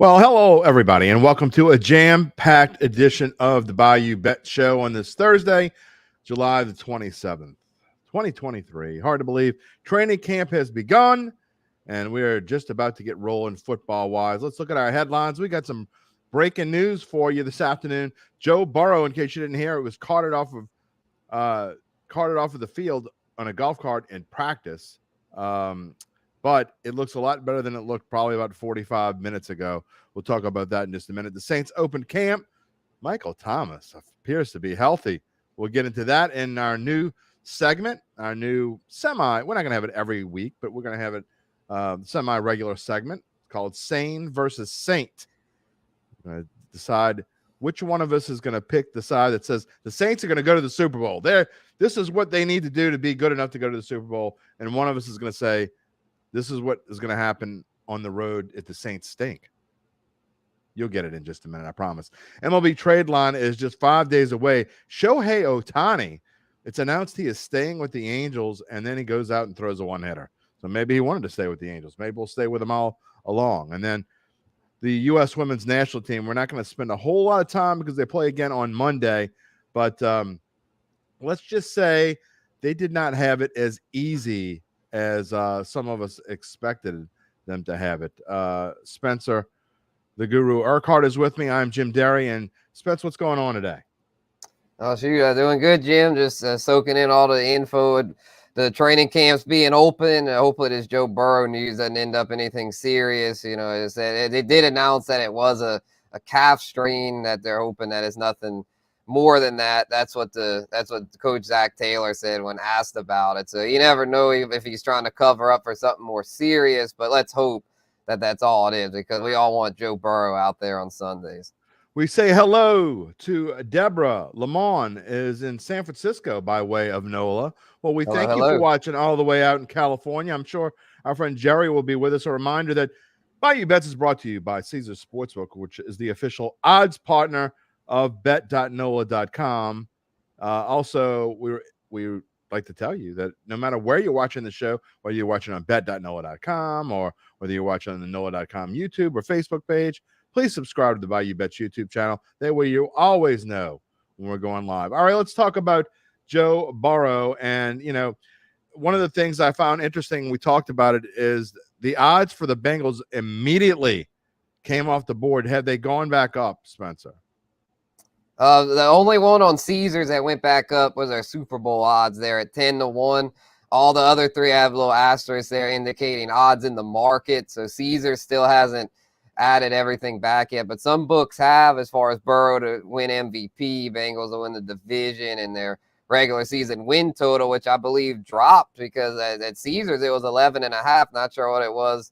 Well, hello, everybody, and welcome to a jam-packed edition of the Bayou Bets show on this Thursday, July the 27th, 2023. Hard to believe. Training camp has begun, and we're just about to get rolling football-wise. Let's look at our headlines. We got some breaking news for you this afternoon. Joe Burrow, in case you didn't hear, it was carted off of the field on a golf cart in practice. But it looks a lot better than it looked probably about 45 minutes ago. We'll talk about that in just a minute. The Saints opened camp. Michael Thomas appears to be healthy. We'll get into that in our new segment, our new we're not going to have it every week, but we're going to have it semi-regular segment called Sane versus Saint. We're going to decide which one of us is going to pick the side that says the Saints are going to go to the Super Bowl. This is what they need to do to be good enough to go to the Super Bowl. And one of us is going to say, this is what is going to happen on the road if the Saints stink. You'll get it in just a minute, I promise. MLB trade line is just 5 days away. Shohei Ohtani, it's announced he is staying with the Angels, and then he goes out and throws a one-hitter. So maybe he wanted to stay with the Angels. Maybe we'll stay with them all along. And then the U.S. women's national team, we're not going to spend a whole lot of time because they play again on Monday. But let's just say they did not have it as easy as some of us expected them to have it. Spencer, the Guru Urquhart, is with me. I'm Jim Derry. And Spence, what's going on today? Oh, shoot, doing good, Jim. Just soaking in all the info. The training camps being open. Hopefully this Joe Burrow news doesn't end up anything serious. You know, they did announce that it was a calf strain, that they're hoping that it's nothing more than that. That's what Coach Zach Taylor said when asked about it. So you never know if he's trying to cover up for something more serious, but let's hope that that's all it is, because we all want Joe Burrow out there on Sundays. We say hello to Deborah. Lamont is in San Francisco by way of NOLA. Well, we thank you for watching all the way out in California. I'm sure our friend Jerry will be with us. A reminder that Bayou Bets is brought to you by Caesars Sportsbook, which is the official odds partner of bet.nola.com. Also, we like to tell you that no matter where you're watching the show, whether you're watching on bet.nola.com or whether you're watching on the nola.com YouTube or Facebook page, please subscribe to the Bayou Bets YouTube channel. That way you always know when we're going live. All right, let's talk about Joe Burrow. And, you know, one of the things I found interesting, we talked about it, is the odds for the Bengals immediately came off the board. Have they gone back up, Spencer? The only one on Caesars that went back up was our Super Bowl odds there at 10-1. All the other three have little asterisks there indicating odds in the market. So Caesars still hasn't added everything back yet, but some books have, as far as Burrow to win MVP, Bengals to win the division, and their regular season win total, which I believe dropped because at Caesars it was 11.5. Not sure what it was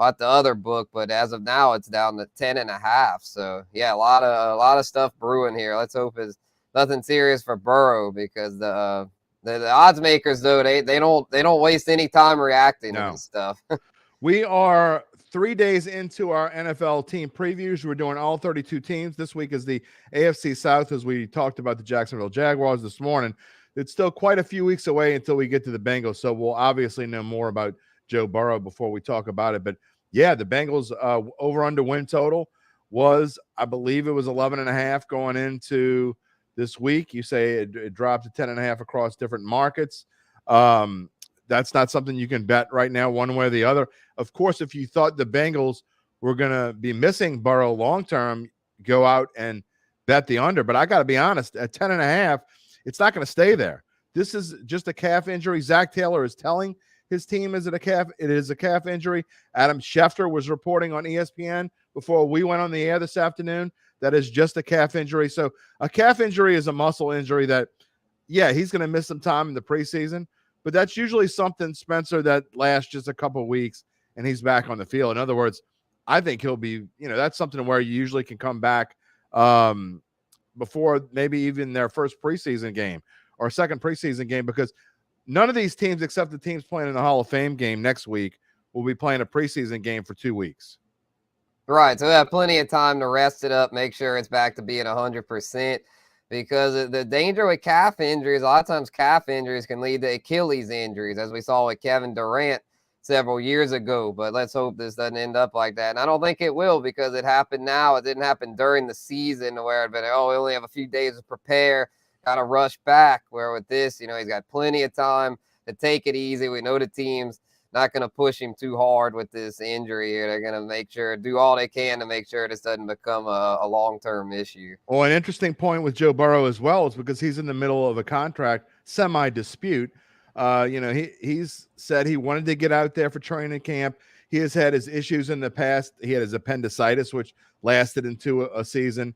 at the other book, but as of now it's down to 10.5. So yeah, a lot of stuff brewing here. Let's hope it's nothing serious for Burrow, because the odds makers, though, they don't waste any time reacting to this stuff. We are 3 days into our NFL team previews. We're doing all 32 teams. This week is the AFC South, as we talked about the Jacksonville Jaguars this morning. It's still quite a few weeks away until we get to the Bengals, so we'll obviously know more about Joe Burrow before we talk about it. But yeah, the Bengals over-under win total was, I believe it was 11.5 going into this week. You say it dropped to 10.5 across different markets. That's not something you can bet right now one way or the other. Of course, if you thought the Bengals were going to be missing Burrow long-term, go out and bet the under. But I got to be honest, at 10.5, it's not going to stay there. This is just a calf injury. Zach Taylor is telling his team it is a calf injury. Adam Schefter was reporting on ESPN before we went on the air this afternoon that is just a calf injury. So a calf injury is a muscle injury that, yeah, he's going to miss some time in the preseason. But that's usually something, Spencer, that lasts just a couple of weeks and he's back on the field. In other words, I think he'll be, that's something where you usually can come back before maybe even their first preseason game or second preseason game, because none of these teams, except the teams playing in the Hall of Fame game next week, will be playing a preseason game for 2 weeks. Right. So we have plenty of time to rest it up, make sure it's back to being 100%. Because the danger with calf injuries, a lot of times calf injuries can lead to Achilles injuries, as we saw with Kevin Durant several years ago. But let's hope this doesn't end up like that. And I don't think it will, because it happened now. It didn't happen during the season where it'd been, oh, we only have a few days to prepare, got to rush back. Where with this, he's got plenty of time to take it easy. We know the team's not going to push him too hard with this injury here. They're going to do all they can to make sure this doesn't become a long-term issue. Well, an interesting point with Joe Burrow as well is because he's in the middle of a contract semi-dispute. He's said he wanted to get out there for training camp. He has had his issues in the past. He had his appendicitis, which lasted into a season.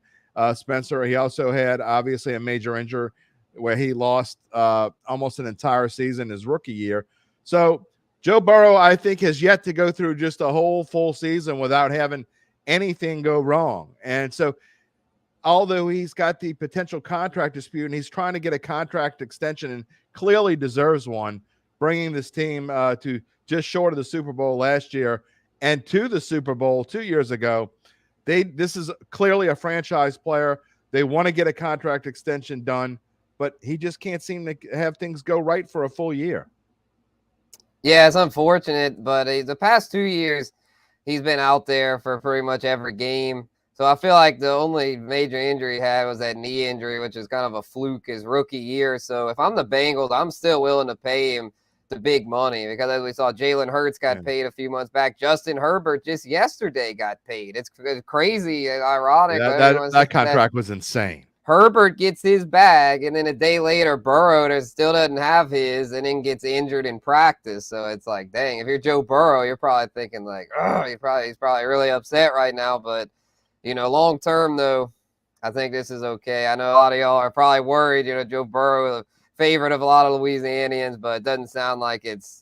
Spencer, he also had obviously a major injury where he lost almost an entire season his rookie year. So Joe Burrow, I think, has yet to go through just a whole full season without having anything go wrong. And so although he's got the potential contract dispute and he's trying to get a contract extension and clearly deserves one, bringing this team to just short of the Super Bowl last year and to the Super Bowl 2 years ago, this is clearly a franchise player. They want to get a contract extension done, but he just can't seem to have things go right for a full year. Yeah, it's unfortunate, but the past 2 years, he's been out there for pretty much every game. So I feel like the only major injury he had was that knee injury, which is kind of a fluke his rookie year. So if I'm the Bengals, I'm still willing to pay him the big money, because as we saw, Jalen Hurts got paid a few months back. Justin Herbert just yesterday got paid. It's crazy and ironic. That contract was insane. Herbert gets his bag, and then a day later, Burrow still doesn't have his, and then gets injured in practice. So it's like, dang, if you're Joe Burrow, you're probably thinking like, oh, he's probably really upset right now. But long term though, I think this is okay. I know a lot of y'all are probably worried. Joe Burrow, the favorite of a lot of Louisianians, but it doesn't sound like it's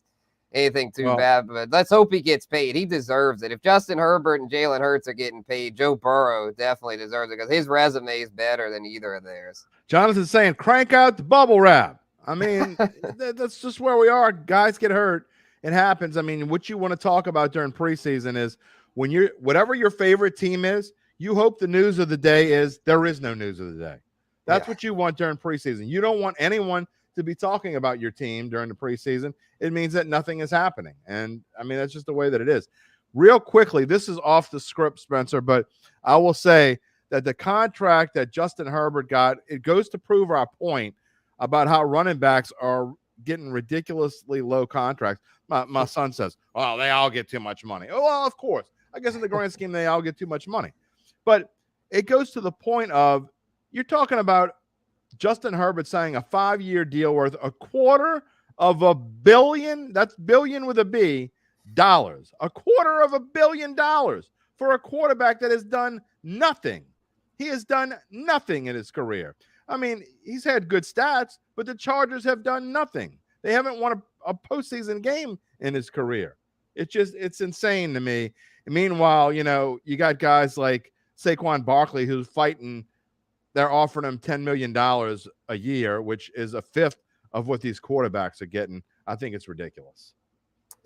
anything too bad. But let's hope he gets paid. He deserves it. If Justin Herbert and Jalen Hurts are getting paid, Joe Burrow definitely deserves it, because his resume is better than either of theirs. Jonathan's saying, crank out the bubble wrap. I mean, that's just where we are. Guys get hurt. It happens. I mean, what you want to talk about during preseason is whatever your favorite team is, you hope the news of the day is there is no news of the day. That's what you want during preseason. You don't want anyone to be talking about your team during the preseason. It means that nothing is happening. And I mean, that's just the way that it is. Real quickly, this is off the script, Spencer, but I will say that the contract that Justin Herbert got, it goes to prove our point about how running backs are getting ridiculously low contracts. My son says, well, they all get too much money. Oh, well, of course. I guess in the grand scheme, they all get too much money. But it goes to the point of, you're talking about Justin Herbert signing a 5-year deal worth $250 million. That's billion with a B, dollars. $250 million for a quarterback that has done nothing. He has done nothing in his career. I mean, he's had good stats, but the Chargers have done nothing. They haven't won a postseason game in his career. It's insane to me. And meanwhile, you got guys like Saquon Barkley who's fighting. They're offering him $10 million a year, which is a fifth of what these quarterbacks are getting. I think it's ridiculous.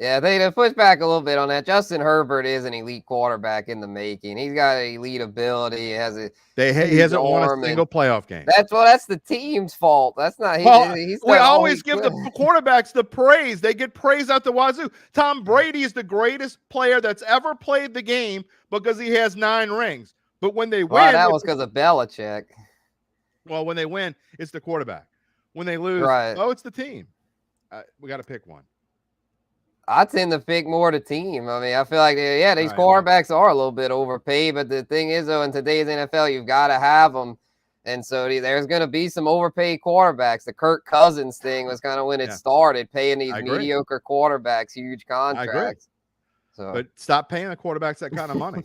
Yeah, they push back a little bit on that. Justin Herbert is an elite quarterback in the making. He's got an elite ability. He hasn't won a single playoff game. That's the team's fault. That's not. We always give the quarterbacks the praise. They get praise out the wazoo. Tom Brady is the greatest player that's ever played the game because he has 9 rings. But when they win, that was because of Belichick. Well, when they win, it's the quarterback. When they lose, it's the team. We got to pick one. I tend to pick more the team. I mean, I feel like, these quarterbacks are a little bit overpaid. But the thing is, though, in today's NFL, you've got to have them. And so there's going to be some overpaid quarterbacks. The Kirk Cousins thing was kind of when it started, paying these mediocre quarterbacks huge contracts. So, but stop paying the quarterbacks that kind of money.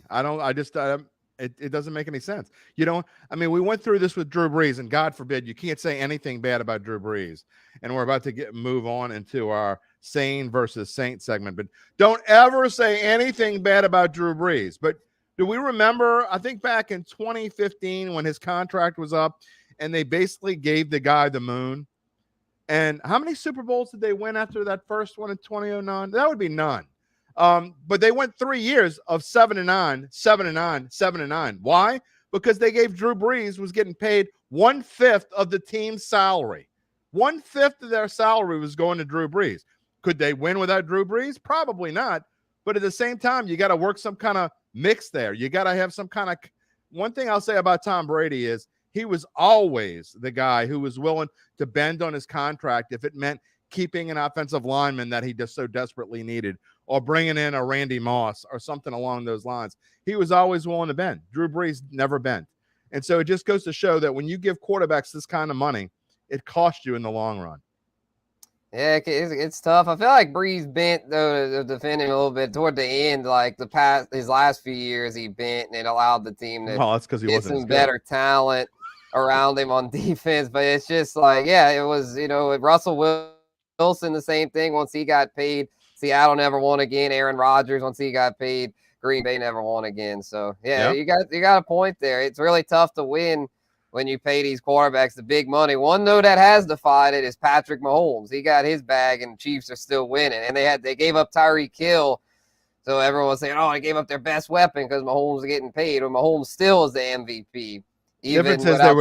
It doesn't make any sense. We went through this with Drew Brees, and God forbid you can't say anything bad about Drew Brees. And we're about to move on into our Sane versus Saint segment. But don't ever say anything bad about Drew Brees. But do we remember, I think back in 2015 when his contract was up and they basically gave the guy the moon? And how many Super Bowls did they win after that first one in 2009? That would be none. But they went 3 years of 7-9, 7-9, 7-9. Why? Because they gave Drew Brees was getting paid 1/5 of the team's salary. 1/5 of their salary was going to Drew Brees. Could they win without Drew Brees? Probably not. But at the same time, you got to work some kind of mix there. You got to have some kind of – one thing I'll say about Tom Brady is he was always the guy who was willing to bend on his contract if it meant keeping an offensive lineman that he just so desperately needed, or bringing in a Randy Moss or something along those lines. He was always willing to bend. Drew Brees never bent. And so it just goes to show that when you give quarterbacks this kind of money, it costs you in the long run. Yeah, it's tough. I feel like Brees bent, though, to defend him a little bit toward the end. Like his last few years, he bent, and it allowed the team to that's because he get wasn't some better talent around him on defense. But it's just like, yeah, it was, Russell Wilson, the same thing. Once he got paid, Seattle never won again. Aaron Rodgers, once he got paid, Green Bay never won again. So yeah. You got a point there. It's really tough to win when you pay these quarterbacks the big money. One, though, that has defied it is Patrick Mahomes. He got his bag, and the Chiefs are still winning. And they gave up Tyreek Hill, so everyone was saying, they gave up their best weapon because Mahomes is getting paid. But Mahomes still is the MVP. Difference is they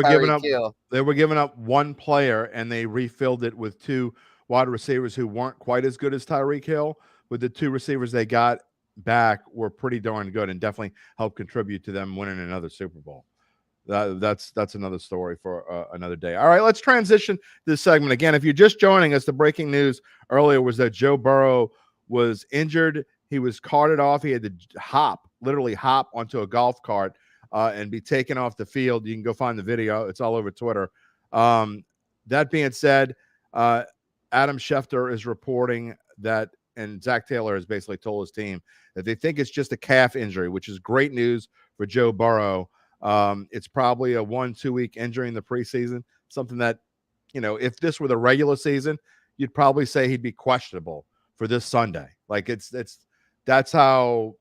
were giving up one player, and they refilled it with two wide receivers who weren't quite as good as Tyreek Hill. But the two receivers they got back were pretty darn good and definitely helped contribute to them winning another Super Bowl. That's another story for another day. All right, let's transition this segment. Again, if you're just joining us, the breaking news earlier was that Joe Burrow was injured. He was carted off. He had to literally hop onto a golf cart and be taken off the field. You can go find the video. It's all over Twitter. That being said, Adam Schefter is reporting that, and Zach Taylor has basically told his team that they think it's just a calf injury, which is great news for Joe Burrow. It's probably a 1-2 week injury in the preseason, something that, if this were the regular season, you'd probably say he'd be questionable for this Sunday. Like that's how,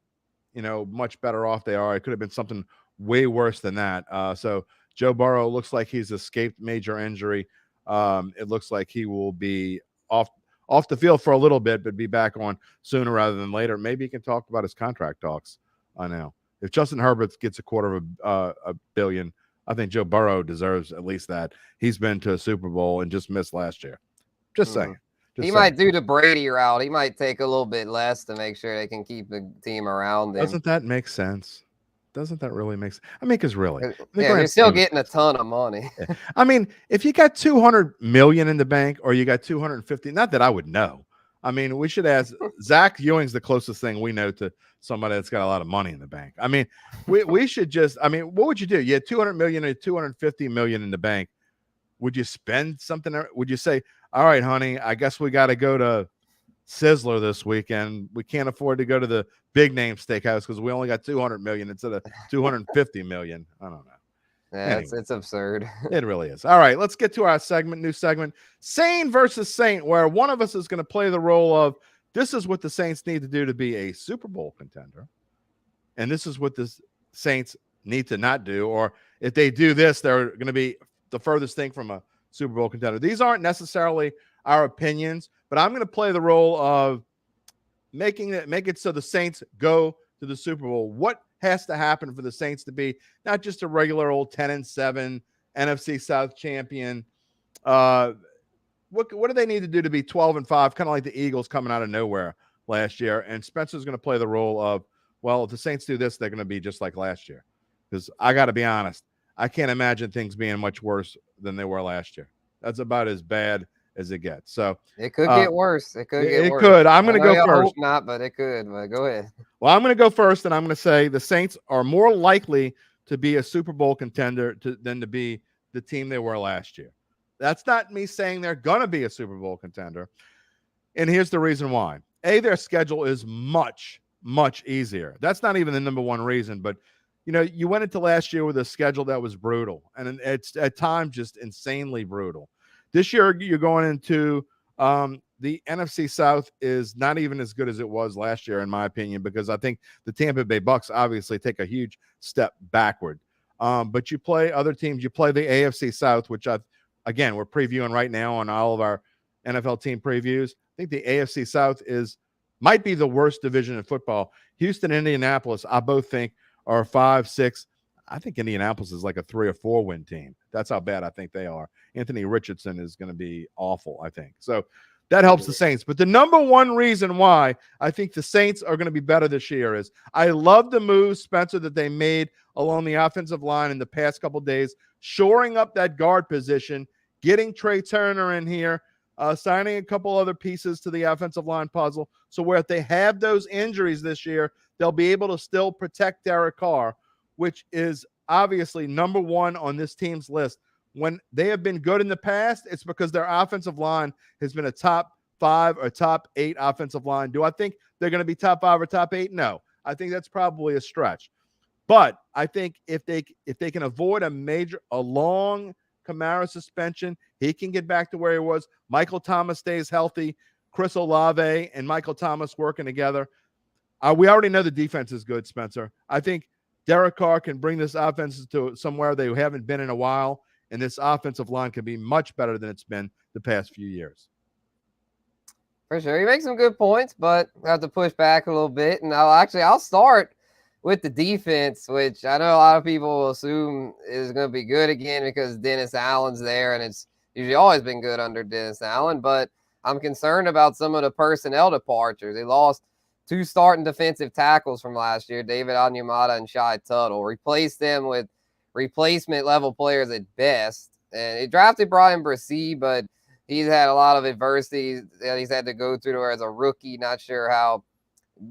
much better off they are. It could have been something way worse than that. So Joe Burrow looks like he's escaped major injury. It looks like he will be off the field for a little bit, but be back on sooner rather than later. Maybe he can talk about his contract talks now. If Justin Herbert gets $250 million, I think Joe Burrow deserves at least that. He's been to a Super Bowl and just missed last year. Just saying. He might do the Brady route. He might take a little bit less to make sure they can keep the team around him. Doesn't that make sense? Doesn't that really make sense? I mean, because really, they're still getting a ton of money. Yeah. I mean, if you got $200 million in the bank, or you got 250, not that I would know. I mean, we should ask Zach Ewing's the closest thing we know to somebody that's got a lot of money in the bank. I mean, we should just, what would you do? You had 200 million or 250 million in the bank. Would you spend something? Would you say, all right, honey, I guess we got to go to Sizzler this weekend. We can't afford to go to the big name steakhouse because we only got 200 million instead of 250 million. I don't know. Yeah, anyway, it's absurd. It really is. All right, let's get to our new segment, Sane versus Saint, where one of us is going to play the role of, this is what the Saints need to do to be a Super Bowl contender, and this is what the Saints need to not do, or if they do this, they're going to be the furthest thing from a Super Bowl contender. These aren't necessarily our opinions, but I'm going to play the role of make it so the Saints go to the Super Bowl. What has to happen for the Saints to be not just a regular old 10-7 NFC South champion? What do they need to do to be 12-5, kind of like the Eagles coming out of nowhere last year? And Spencer's going to play the role of, well, if the Saints do this, they're going to be just like last year. Because I got to be honest, I can't imagine things being much worse than they were last year. That's about as bad as it gets. So it could get worse. It could get worse. It could. I'm going to go first. Hope not, but it could. But go ahead. Well, I'm going to go first, and I'm going to say the Saints are more likely to be a Super Bowl contender than to be the team they were last year. That's not me saying they're going to be a Super Bowl contender. And here's the reason why. Their schedule is much, much easier. That's not even the number one reason, but you went into last year with a schedule that was brutal, and it's at times just insanely brutal. This year, you're going into the NFC South is not even as good as it was last year, in my opinion, because I think the Tampa Bay Bucks obviously take a huge step backward. But you play other teams. You play the AFC South, which again, we're previewing right now on all of our NFL team previews. I think the AFC South might be the worst division in football. Houston, Indianapolis, I both think are 5-6. I think Indianapolis is like a 3 or 4 win team. That's how bad I think they are. Anthony Richardson is going to be awful, I think. So That helps the Saints. But the number one reason why I think the Saints are going to be better this year is I love the moves, Spencer, that they made along the offensive line in the past couple of days, shoring up that guard position, getting Trey Turner in here, signing a couple other pieces to the offensive line puzzle. So where if they have those injuries this year, they'll be able to still protect Derek Carr, which is obviously number one on this team's list. When they have been good in the past, it's because their offensive line has been a top 5 or top 8 offensive line. Do I think they're going to be top 5 or top 8? No. I think that's probably a stretch. But I think if they can avoid a long Kamara suspension, he can get back to where he was. Michael Thomas stays healthy. Chris Olave and Michael Thomas working together. We already know the defense is good, Spencer. I think Derek Carr can bring this offense to somewhere they haven't been in a while. And this offensive line can be much better than it's been the past few years. For sure. You make some good points, but I have to push back a little bit. And I'll start with the defense, which I know a lot of people will assume is going to be good again because Dennis Allen's there, and it's usually always been good under Dennis Allen. But I'm concerned about some of the personnel departures. They lost 2 starting defensive tackles from last year, David Onyemata and Shai Tuttle, replaced them with replacement level players at best. And he drafted Brian Bresee, but he's had a lot of adversity that he's had to go through as a rookie. Not sure how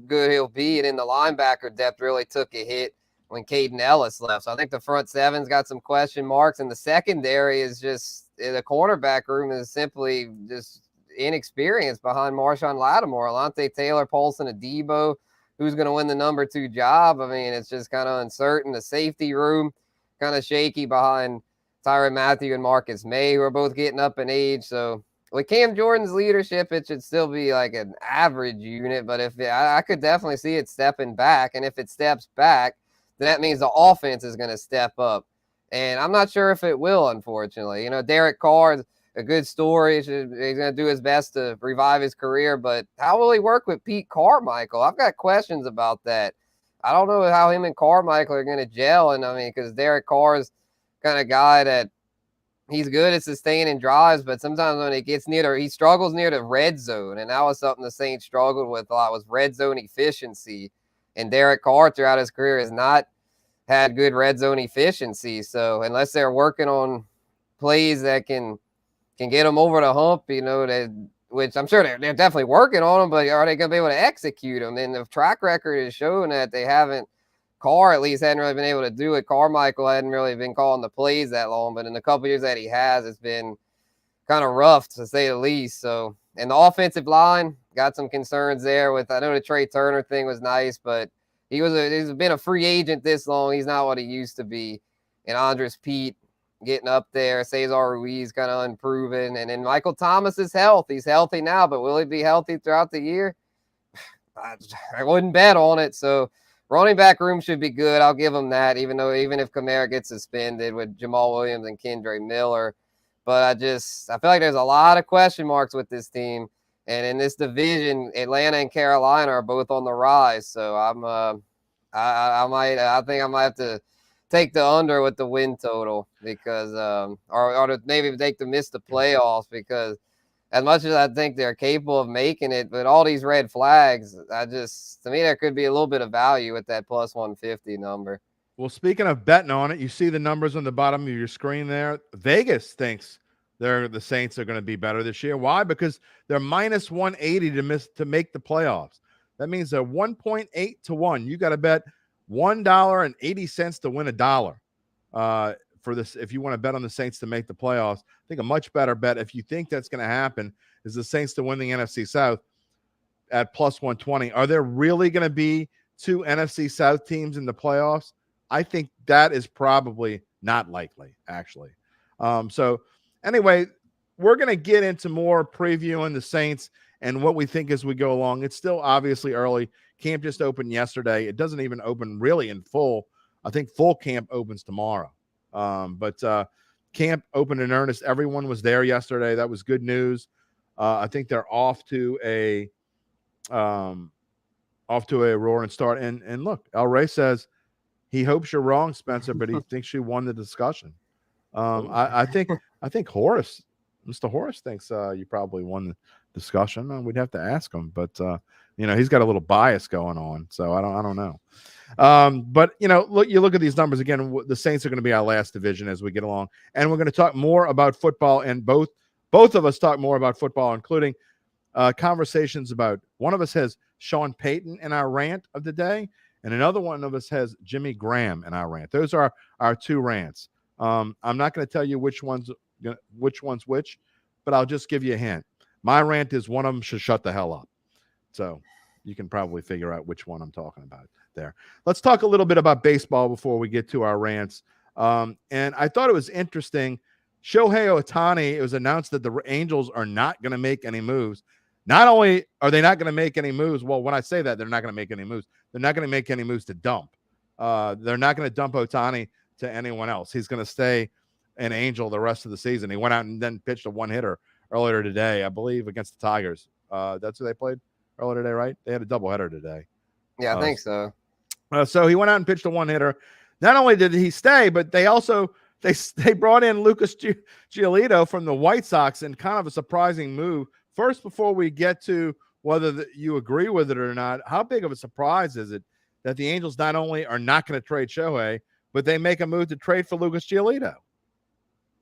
good he'll be. And in the linebacker depth really took a hit when Caden Ellis left. So I think the front seven's got some question marks. And the secondary is just, the cornerback room is simply just inexperienced behind Marshawn Lattimore. Alante Taylor, Paulson Adebo, who's going to win the number 2 job? I mean, it's just kind of uncertain. The safety room, kind of shaky behind Tyrann Mathieu and Marcus May, who are both getting up in age. So with Cam Jordan's leadership, it should still be like an average unit. But I could definitely see it stepping back. And if it steps back, then that means the offense is going to step up. And I'm not sure if it will, unfortunately. Derek Carr is a good story. He's going to do his best to revive his career. But how will he work with Pete Carmichael? I've got questions about that. I don't know how him and Carmichael are going to gel. And I mean, because Derek Carr is kind of guy that he's good at sustaining drives, but sometimes when it gets he struggles near the red zone. And that was something the Saints struggled with a lot, was red zone efficiency. And Derek Carr throughout his career has not had good red zone efficiency. So unless they're working on plays that can get them over the hump, which I'm sure they're definitely working on them, but are they going to be able to execute them? And the track record is showing that they haven't. Carr at least hadn't really been able to do it. Carmichael hadn't really been calling the plays that long, but in the couple years that he has, it's been kind of rough to say the least. So, and the offensive line got some concerns there with, I know the Trey Turner thing was nice, but he's been a free agent this long. He's not what he used to be. And Andres Pete getting up there, Cesar Ruiz kind of unproven. And then Michael Thomas's health. He's healthy now, but will he be healthy throughout the year? I wouldn't bet on it. So running back room should be good. I'll give him that, even if Kamara gets suspended with Jamal Williams and Kendre Miller. But I feel like there's a lot of question marks with this team. And in this division, Atlanta and Carolina are both on the rise. So I think I might have to take the under with the win total because, or maybe take to miss the playoffs, because as much as I think they're capable of making it, but all these red flags, to me, there could be a little bit of value with that plus 150 number. Well, speaking of betting on it, you see the numbers on the bottom of your screen there. Vegas thinks the Saints are going to be better this year. Why? Because they're minus 180 to make the playoffs. That means they're 1.8 to 1. You got to bet $1.80 to win $1 for this. If you want to bet on the Saints to make the playoffs, I think a much better bet, if you think that's going to happen, is the Saints to win the NFC South at plus 120. Are there really going to be 2 NFC South teams in the playoffs? I think that is probably not likely, actually. So anyway, we're going to get into more previewing the Saints and what we think as we go along. It's still obviously early. Camp just opened yesterday. It doesn't even open really in full. I think full camp opens tomorrow. But camp opened in earnest. Everyone was there yesterday. That was good news. I think they're off to a roaring start. And look, El Rey says he hopes you're wrong, Spencer, but he thinks you won the discussion. I think Horace, Mr. Horace, thinks you probably won discussion. We'd have to ask him, but he's got a little bias going on, so I don't know. But look at these numbers again. The Saints are going to be our last division as we get along, and we're going to talk more about football, and both of us talk more about football, including conversations about, one of us has Sean Payton in our rant of the day, and another one of us has Jimmy Graham in our rant. Those are our two rants. I'm not going to tell you which one's which, but I'll just give you a hint. My rant is one of them should shut the hell up. So you can probably figure out which one I'm talking about there. Let's talk a little bit about baseball before we get to our rants. And I thought it was interesting. Shohei Ohtani, it was announced that the Angels are not going to make any moves. Not only are they not going to make any moves, well, when I say that, they're not going to make any moves. They're not going to make any moves to dump. They're not going to dump Ohtani to anyone else. He's going to stay an Angel the rest of the season. He went out and then pitched a one-hitter earlier today, I believe, against the Tigers. That's who they played earlier today, right? They had a doubleheader today. Yeah, I think so. So he went out and pitched a one-hitter. Not only did he stay, but they also they brought in Lucas Giolito from the White Sox in kind of a surprising move. First, before we get to whether you agree with it or not, how big of a surprise is it that the Angels not only are not going to trade Shohei, but they make a move to trade for Lucas Giolito?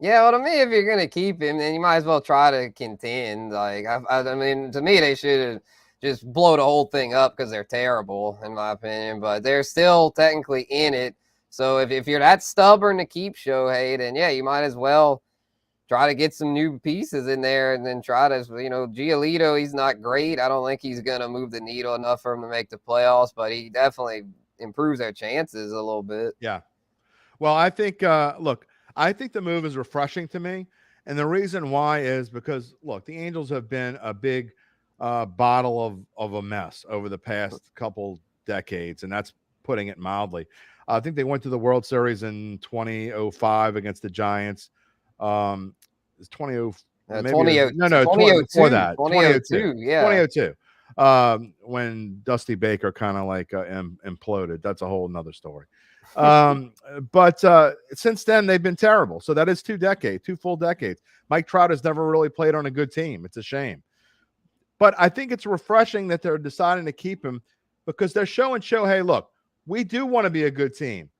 Yeah, well, to me, if you're going to keep him, then you might as well try to contend. Like, I mean, to me, they should have just blow the whole thing up because they're terrible, in my opinion. But they're still technically in it. So if you're that stubborn to keep Shohei, then, yeah, you might as well try to get some new pieces in there and then try to, Giolito, he's not great. I don't think he's going to move the needle enough for him to make the playoffs, but he definitely improves their chances a little bit. Yeah. Well, I think, I think the move is refreshing to me. And the reason why is because, look, the Angels have been a big bottle of a mess over the past couple decades, and that's putting it mildly. I think they went to the World Series in 2005 against the Giants. It's 2002. Before that. 2002, yeah. 2002. When Dusty Baker kind of like imploded. That's a whole nother story. But since then they've been terrible. So that is 2 full decades. Mike Trout has never really played on a good team. It's a shame. But I think it's refreshing that they're deciding to keep him because they're showing Shohei, look, we do want to be a good team.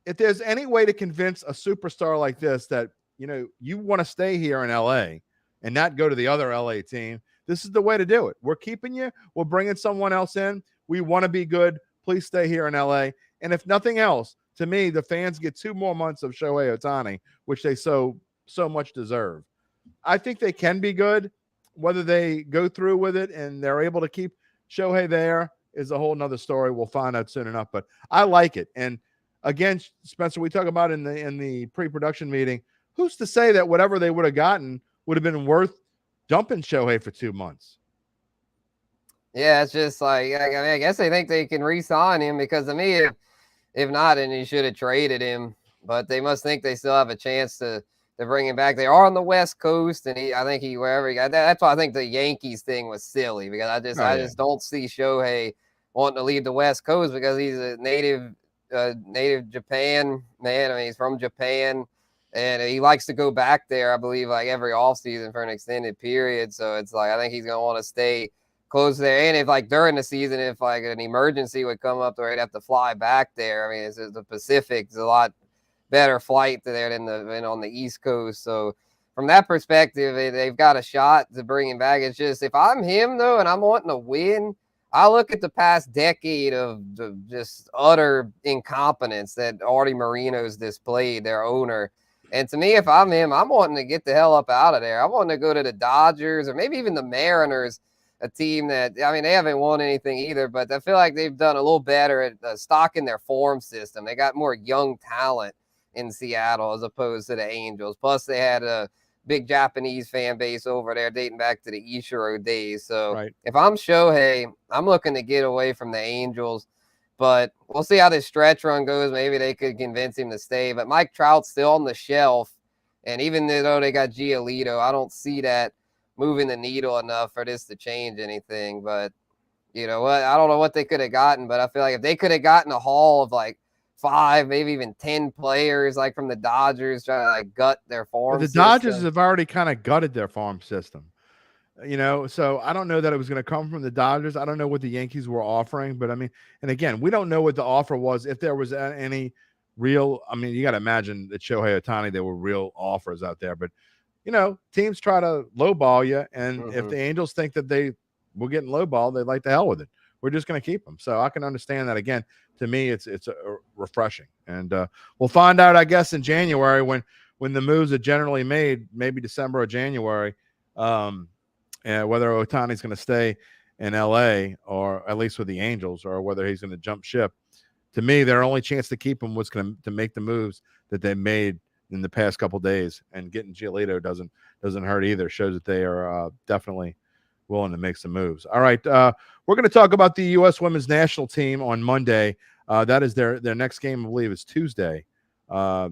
If there's any way to convince a superstar like this that, you want to stay here in LA and not go to the other LA team, this is the way to do it. We're keeping you. We're bringing someone else in. We want to be good. Please stay here in LA. And if nothing else, to me, the fans get 2 more months of Shohei Ohtani, which they so much deserve. I think they can be good. Whether they go through with it and they're able to keep Shohei there is a whole nother story. We'll find out soon enough. But I like it. And again, Spencer, we talk about in the pre-production meeting, who's to say that whatever they would have gotten would have been worth dumping Shohei for 2 months? Yeah, it's just like, I guess they think they can re-sign him because, to me, if not, then you should have traded him. But they must think they still have a chance to bring him back. They are on the West Coast, and I think wherever he got that. That's why I think the Yankees thing was silly because I just don't see Shohei wanting to leave the West Coast because he's a native Japan man. I mean, he's from Japan, and he likes to go back there, I believe, like every offseason for an extended period. So it's like I think he's going to want to stay close there. And if like during the season, if like an emergency would come up where he'd have to fly back there, I mean, it's the Pacific's a lot better flight there than on the East Coast. So from that perspective, they've got a shot to bring him back. It's just if I'm him though, and I'm wanting to win, I look at the past decade of just utter incompetence that Artie Moreno's displayed, their owner. And to me, if I'm him, I'm wanting to get the hell up out of there. I want to go to the Dodgers or maybe even the Mariners, a team that, I mean, they haven't won anything either, but I feel like they've done a little better at stocking their farm system. They got more young talent in Seattle as opposed to the Angels. Plus, they had a big Japanese fan base over there dating back to the Ichiro days. So If I'm Shohei, I'm looking to get away from the Angels. But we'll see how this stretch run goes. Maybe they could convince him to stay. But Mike Trout's still on the shelf. And even though they got Giolito, I don't see that moving the needle enough for this to change anything. But you know what? I don't know what they could have gotten. But I feel like if they could have gotten a haul of like 5, maybe even 10 players, like from the Dodgers, trying to like gut their farm system. The Dodgers have already kind of gutted their farm system. So I don't know that it was going to come from the Dodgers. I don't know what the Yankees were offering, but I mean, and again, we don't know what the offer was. If there was any real, I mean, you got to imagine that Shohei Ohtani, there were real offers out there, but teams try to lowball you, and if the Angels think that they will getting lowball, they like the hell with it. We're just going to keep them. So I can understand that. Again, to me, it's refreshing, and we'll find out, I guess, in January when the moves are generally made, maybe December or January. And whether Otani's going to stay in LA or at least with the Angels, or whether he's going to jump ship. To me, their only chance to keep him was to make the moves that they made in the past couple of days, and getting Giolito doesn't hurt either. Shows that they are definitely willing to make some moves. All right, we're going to talk about the U.S. Women's National Team on Monday. That is their next game, I believe, is Tuesday. It was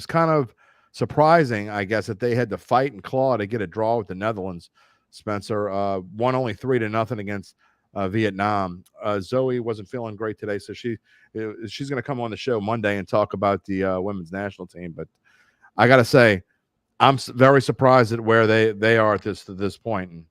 kind of surprising, I guess, that they had to fight and claw to get a draw with the Netherlands. Spencer won only 3-0 against Vietnam. Zoe wasn't feeling great today, so she's going to come on the show Monday and talk about the women's national team. But I got to say, I'm very surprised at where they are at this point, and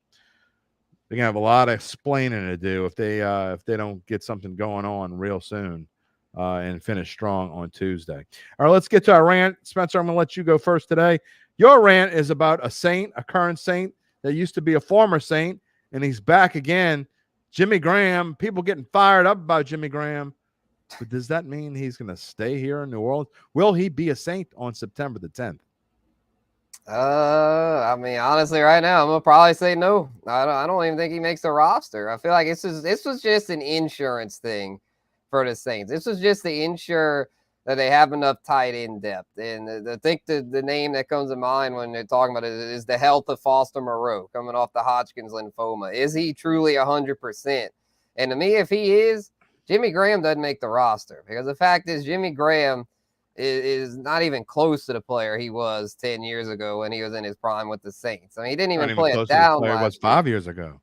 they're going to have a lot of explaining to do if they don't get something going on real soon. And finish strong on Tuesday. All right, let's get to our rant. Spencer, I'm going to let you go first today. Your rant is about a current Saint that used to be a former Saint, and he's back again. Jimmy Graham, people getting fired up about Jimmy Graham. But does that mean he's going to stay here in New Orleans? Will he be a Saint on September the 10th? I mean, honestly, right now, I'm gonna probably say no. I don't even think he makes the roster. I feel like this was just an insurance thing for the Saints. This was just to ensure that they have enough tight end depth. And I think the name that comes to mind when they're talking about it is the health of Foster Moreau coming off the Hodgkin's lymphoma. Is he truly 100%? And to me, if he is, Jimmy Graham doesn't make the roster, because the fact is Jimmy Graham is not even close to the player he was 10 years ago when he was in his prime with the Saints. I mean, he didn't even play a down last year. It was 5 years ago.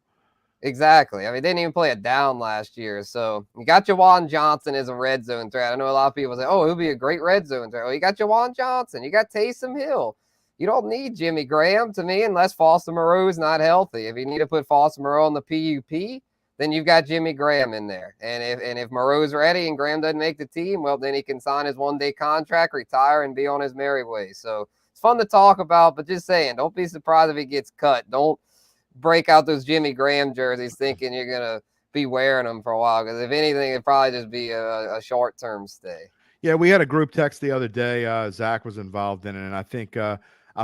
Exactly. I mean, didn't even play a down last year. So you got Jawan Johnson as a red zone threat. I know a lot of people say, oh, he'll be a great red zone threat. Well, you got Jawan Johnson. You got Taysom Hill. You don't need Jimmy Graham, to me, unless Foster Moreau is not healthy. If you need to put Foster Moreau on the PUP, then you've got Jimmy Graham in there. And if Moreau's ready and Graham doesn't make the team, well, then he can sign his one-day contract, retire, and be on his merry way. So it's fun to talk about, but just saying, don't be surprised if he gets cut. Don't break out those Jimmy Graham jerseys thinking you're going to be wearing them for a while, because if anything, it'd probably just be a short-term stay. Yeah, we had a group text the other day. Zach was involved in it, and I think I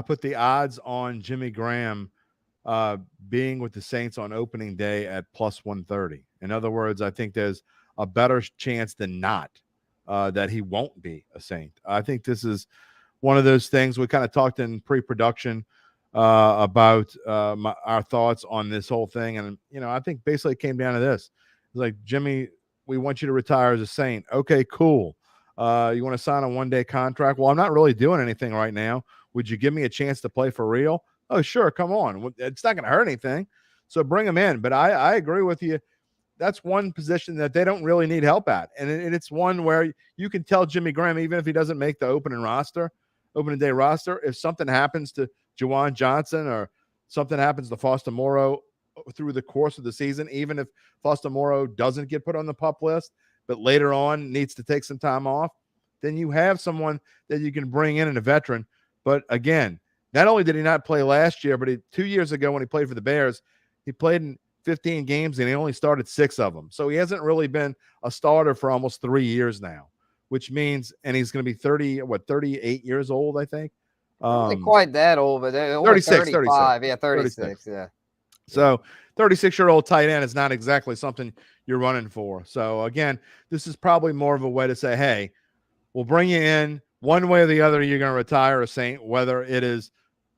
put the odds on Jimmy Graham being with the Saints on opening day at plus 130. In other words, I think there's a better chance than not that he won't be a Saint. I think this is one of those things we kind of talked in pre-production about our thoughts on this whole thing. And, I think basically it came down to this. It's like, Jimmy, we want you to retire as a Saint. Okay, cool. You want to sign a one-day contract? Well, I'm not really doing anything right now. Would you give me a chance to play for real? Oh, sure. Come on. It's not going to hurt anything. So bring him in. But I agree with you. That's one position that they don't really need help at. And it's one where you can tell Jimmy Graham, even if he doesn't make the opening day roster, if something happens to Jawan Johnson or something happens to Foster Moreau through the course of the season, even if Foster Moreau doesn't get put on the PUP list, but later on needs to take some time off, then you have someone that you can bring in, and a veteran. But again, not only did he not play last year, but 2 years ago when he played for the Bears, he played in 15 games and he only started 6 of them. So he hasn't really been a starter for almost 3 years now, which means, and he's going to be 38 years old, I think. Not quite that old, but 36, 35. Yeah, 36. Yeah. So 36-year-old tight end is not exactly something you're running for. So again, this is probably more of a way to say, hey, we'll bring you in one way or the other. You're going to retire a Saint, whether it is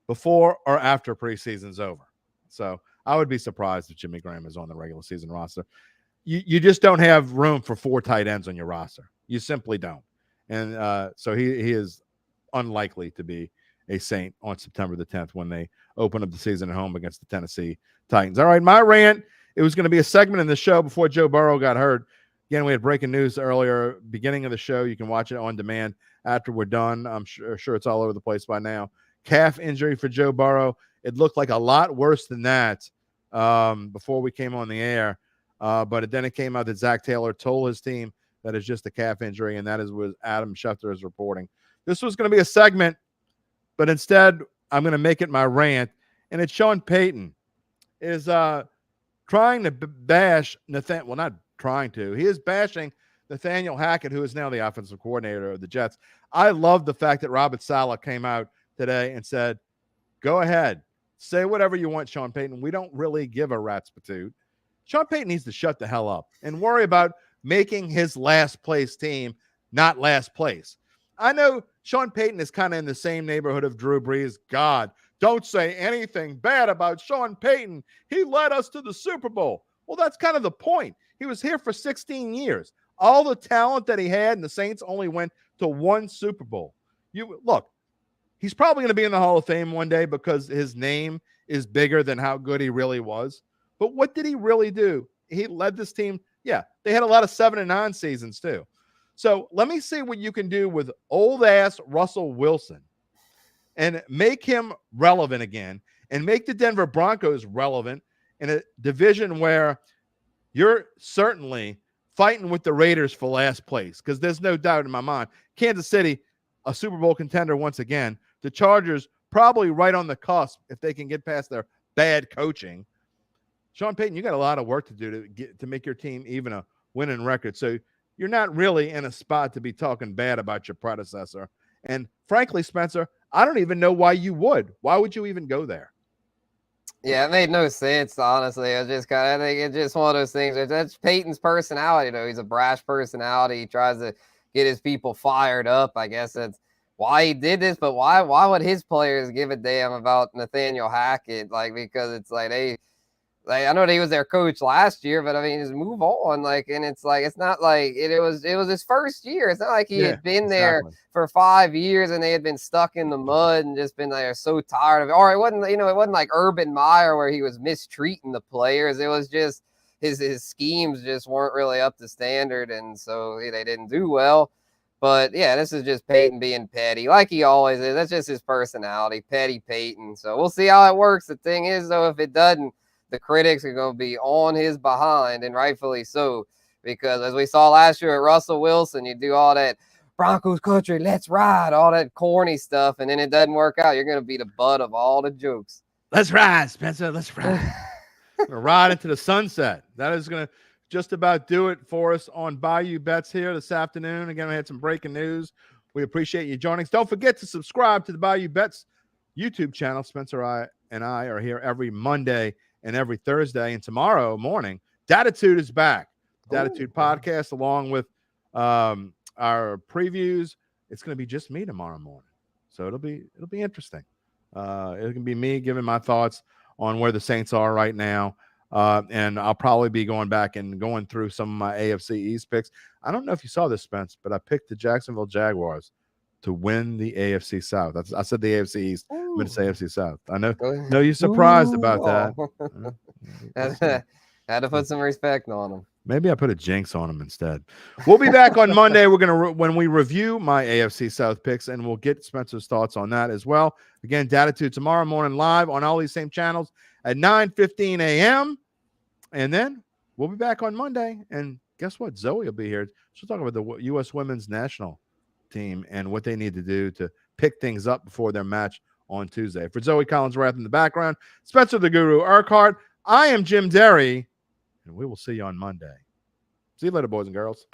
before or after preseason's over. So I would be surprised if Jimmy Graham is on the regular season roster. You just don't have room for 4 tight ends on your roster. You simply don't. And so he is unlikely to be a Saint on September the 10th when they open up the season at home against the Tennessee Titans. All right, my rant, it was going to be a segment in the show before Joe Burrow got hurt. Again, we had breaking news earlier, beginning of the show. You can watch it on demand after we're done. I'm sure it's all over the place by now. Calf injury for Joe Burrow. It looked like a lot worse than that before we came on the air. But then it came out that Zach Taylor told his team that it's just a calf injury, and that is what Adam Schefter is reporting. This was going to be a segment, but instead I'm going to make it my rant, and it's Sean Payton is trying to bash Nathaniel. Well, not trying to. He is bashing Nathaniel Hackett, who is now the offensive coordinator of the Jets. I love the fact that Robert Saleh came out today and said, go ahead, say whatever you want, Sean Payton. We don't really give a rat's patoot. Sean Payton needs to shut the hell up and worry about making his last place team not last place. I know Sean Payton is kind of in the same neighborhood of Drew Brees. God, don't say anything bad about Sean Payton. He led us to the Super Bowl. Well, that's kind of the point. He was here for 16 years. All the talent that he had, and the Saints only went to one Super Bowl. Look, he's probably going to be in the Hall of Fame one day because his name is bigger than how good he really was. But what did he really do? He led this team. Yeah, they had a lot of 7-9 seasons too. So let me see what you can do with old-ass Russell Wilson and make him relevant again and make the Denver Broncos relevant in a division where you're certainly fighting with the Raiders for last place, because there's no doubt in my mind. Kansas City, a Super Bowl contender once again. The Chargers probably right on the cusp if they can get past their bad coaching. Sean Payton, you got a lot of work to do to make your team even a winning record. So you're not really in a spot to be talking bad about your predecessor. And frankly, Spencer, I don't even know why you would. Why would you even go there? Yeah, it made no sense, honestly. I think it's just one of those things. That's Peyton's personality, though. He's a brash personality. He tries to get his people fired up. I guess that's why he did this. But why would his players give a damn about Nathaniel Hackett? Because it's I know that he was their coach last year, but I mean, just move on. And it's not like it was his first year. It's not like he had been there for 5 years and they had been stuck in the mud and just been so tired of it. Or it wasn't like Urban Meyer where he was mistreating the players. It was just his schemes just weren't really up to standard, and so they didn't do well. But yeah, this is just Peyton being petty, like he always is. That's just his personality, petty Peyton. So we'll see how it works. The thing is, though, if it doesn't, the critics are going to be on his behind, and rightfully so, because as we saw last year at Russell Wilson, you do all that Broncos country, let's ride, all that corny stuff, and then it doesn't work out. You're going to be the butt of all the jokes. Let's ride, Spencer. Let's ride. We're going to ride into the sunset. That is going to just about do it for us on Bayou Bets here this afternoon. Again, we had some breaking news. We appreciate you joining us. Don't forget to subscribe to the Bayou Bets YouTube channel. Spencer and I are here every Monday and every Thursday. And tomorrow morning, Datitude is back. Datitude podcast, along with our previews. It's going to be just me tomorrow morning, so it'll be interesting. It can be me giving my thoughts on where the Saints are right now, and I'll probably be going back and going through some of my AFC East picks. I don't know if you saw this, Spence, but I picked the Jacksonville Jaguars to win the AFC South. I said the AFC East. I'm going to say AFC South. I know you're surprised about that. Had to put some respect on them. Maybe I put a jinx on them instead. We'll be back on Monday. We're going to when we review my AFC South picks, and we'll get Spencer's thoughts on that as well. Again, Datitude tomorrow morning live on all these same channels at 9:15 a.m. And then we'll be back on Monday. And guess what? Zoe will be here. She'll talk about the U.S. Women's National Team and what they need to do to pick things up before their match on Tuesday. For Zoe Collins-Rath in the background, Spencer the Guru Urquhart, I am Jim Derry, and we will see you on Monday. See you later, boys and girls.